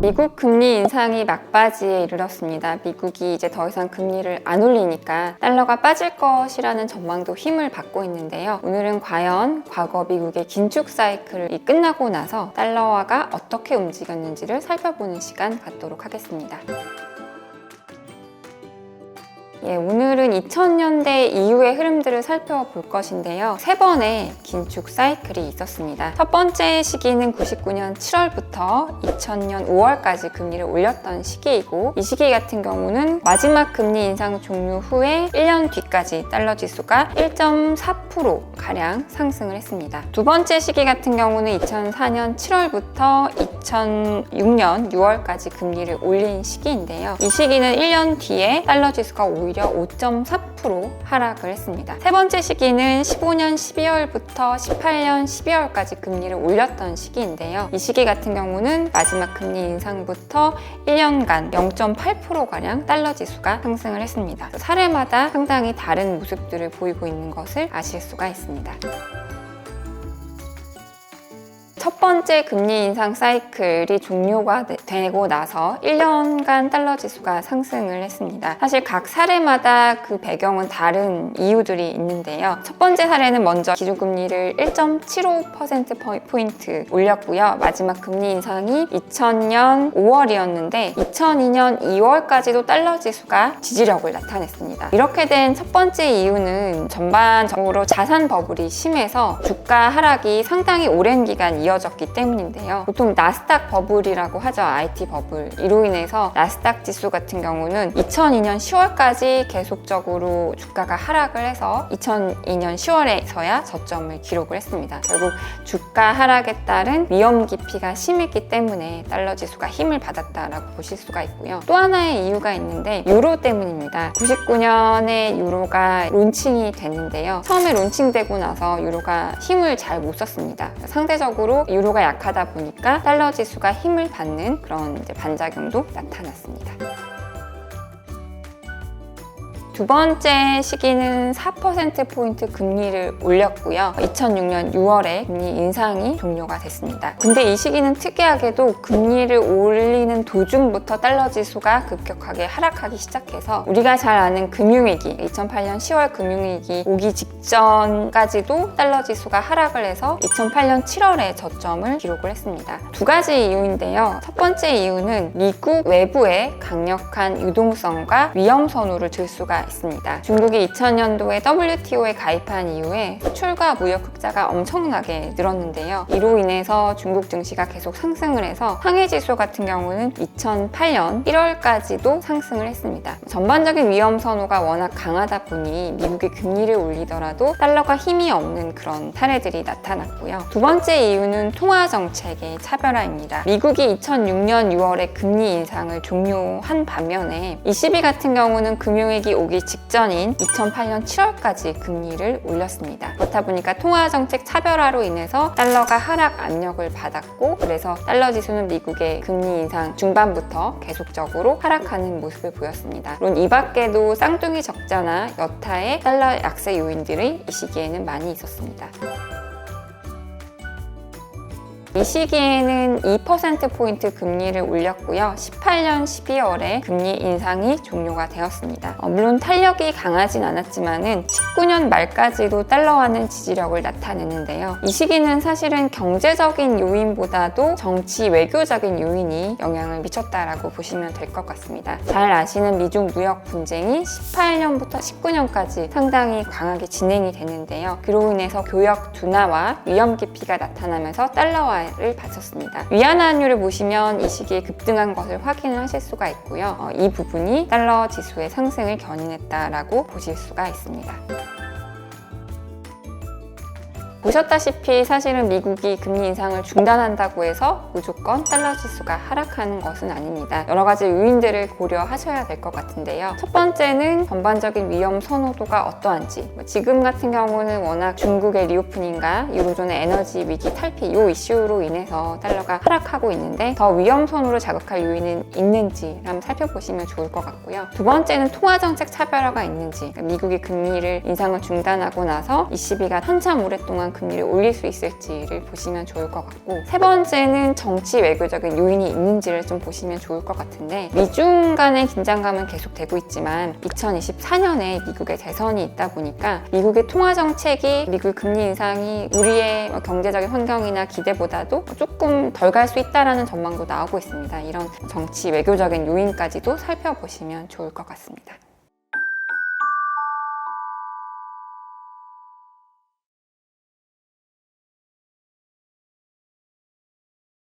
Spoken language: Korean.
미국 금리 인상이 막바지에 이르렀습니다. 미국이 이제 더 이상 금리를 안 올리니까 달러가 빠질 것이라는 전망도 힘을 받고 있는데요. 오늘은 과연 과거 미국의 긴축 사이클이 끝나고 나서 달러화가 어떻게 움직였는지를 살펴보는 시간 갖도록 하겠습니다. 오늘은 2000년대 이후의 흐름들을 살펴볼 것인데요. 3번의 긴축 사이클이 있었습니다. 첫 번째 시기는 99년 7월부터 2000년 5월까지 금리를 올렸던 시기이고, 이 시기 같은 경우는 마지막 금리 인상 종료 후에 1년 뒤까지 달러 지수가 1.4%가량 상승을 했습니다. 두 번째 시기 같은 경우는 2004년 7월부터 2006년 6월까지 금리를 올린 시기인데요. 이 시기는 1년 뒤에 달러 지수가 오히려 5.4% 하락을 했습니다. 세 번째 시기는 15년 12월부터 18년 12월까지 금리를 올렸던 시기인데요. 이 시기 같은 경우는 마지막 금리 인상부터 1년간 0.8%가량 달러 지수가 상승을 했습니다. 사례마다 상당히 다른 모습들을 보이고 있는 것을 아실 수가 있습니다. 첫 번째 금리 인상 사이클이 종료가 되고 나서 1년간 달러 지수가 상승을 했습니다. 사실 각 사례마다 그 배경은 다른 이유들이 있는데요. 첫 번째 사례는 먼저 기준금리를 1.75%포인트 올렸고요. 마지막 금리 인상이 2000년 5월이었는데 2002년 2월까지도 달러 지수가 지지력을 나타냈습니다. 이렇게 된 첫 번째 이유는 전반적으로 자산 버블이 심해서 주가 하락이 상당히 오랜 기간 이어졌기 때문인데요. 보통 나스닥 버블이라고 하죠. IT 버블. 이로 인해서 나스닥 지수 같은 경우는 2002년 10월까지 계속적으로 주가가 하락을 해서 2002년 10월에서야 저점을 기록을 했습니다. 결국 주가 하락에 따른 위험 기피가 심했기 때문에 달러 지수가 힘을 받았다라고 보실 수가 있고요. 또 하나의 이유가 있는데 유로 때문입니다. 99년에 유로가 론칭이 됐는데요. 처음에 론칭되고 나서 유로가 힘을 잘 못 썼습니다. 상대적으로 유로가 약하다 보니까 달러 지수가 힘을 받는 그런 반작용도 나타났습니다. 두 번째 시기는 4%포인트 금리를 올렸고요. 2006년 6월에 금리 인상이 종료가 됐습니다. 근데 이 시기는 특이하게도 금리를 올리는 도중부터 달러 지수가 급격하게 하락하기 시작해서 우리가 잘 아는 금융위기, 2008년 10월 금융위기 오기 직전까지도 달러 지수가 하락을 해서 2008년 7월에 저점을 기록을 했습니다. 두 가지 이유인데요. 첫 번째 이유는 미국 외부에 강력한 유동성과 위험 선호를 줄 수가 있습니다. 중국이 2000년도에 WTO에 가입한 이후에 수출과 무역 흑자가 엄청나게 늘었는데요. 이로 인해서 중국 증시가 계속 상승을 해서 상해지수 같은 경우는 2008년 1월까지도 상승을 했습니다. 전반적인 위험 선호가 워낙 강하다 보니 미국이 금리를 올리더라도 달러가 힘이 없는 그런 사례들이 나타났고요. 두 번째 이유는 통화 정책의 차별화입니다. 미국이 2006년 6월에 금리 인상을 종료한 반면에 ECB 같은 경우는 금융위기 오기 직전인 2008년 7월까지 금리를 올렸습니다. 그렇다 보니까 통화정책 차별화로 인해서 달러가 하락 압력을 받았고, 그래서 달러 지수는 미국의 금리 인상 중반부터 계속적으로 하락하는 모습을 보였습니다. 물론 이 밖에도 쌍둥이 적자나 여타의 달러 약세 요인들이 이 시기에는 많이 있었습니다. 이 시기에는 2%포인트 금리를 올렸고요. 18년 12월에 금리 인상이 종료가 되었습니다. 물론 탄력이 강하진 않았지만은 19년 말까지도 달러화는 지지력을 나타냈는데요. 이 시기는 사실은 경제적인 요인보다도 정치 외교적인 요인이 영향을 미쳤다라고 보시면 될 것 같습니다. 잘 아시는 미중 무역 분쟁이 18년부터 19년까지 상당히 강하게 진행이 됐는데요. 그로 인해서 교역 둔화와 위험 기피가 나타나면서 달러화 를 바쳤습니다. 위안화율을 보시면 이 시기에 급등한 것을 확인을 하실 수가 있고요. 이 부분이 달러 지수의 상승을 견인했다라고 보실 수가 있습니다. 보셨다시피 사실은 미국이 금리 인상을 중단한다고 해서 무조건 달러 지수가 하락하는 것은 아닙니다. 여러 가지 요인들을 고려하셔야 될 것 같은데요. 첫 번째는 전반적인 위험 선호도가 어떠한지, 지금 같은 경우는 워낙 중국의 리오프닝과 유로존의 에너지 위기 탈피 이 이슈로 인해서 달러가 하락하고 있는데 더 위험 선호를 자극할 요인은 있는지 한번 살펴보시면 좋을 것 같고요. 두 번째는 통화정책 차별화가 있는지, 미국이 금리를 인상을 중단하고 나서 ECB가 한참 오랫동안 과연 금리를 올릴 수 있을지를 보시면 좋을 것 같고, 세 번째는 정치 외교적인 요인이 있는지를 좀 보시면 좋을 것 같은데, 미중 간의 긴장감은 계속되고 있지만 2024년에 미국의 대선이 있다 보니까 미국의 통화 정책이, 미국 금리 인상이 우리의 경제적인 환경이나 기대보다도 조금 덜 갈 수 있다라는 전망도 나오고 있습니다. 이런 정치 외교적인 요인까지도 살펴보시면 좋을 것 같습니다.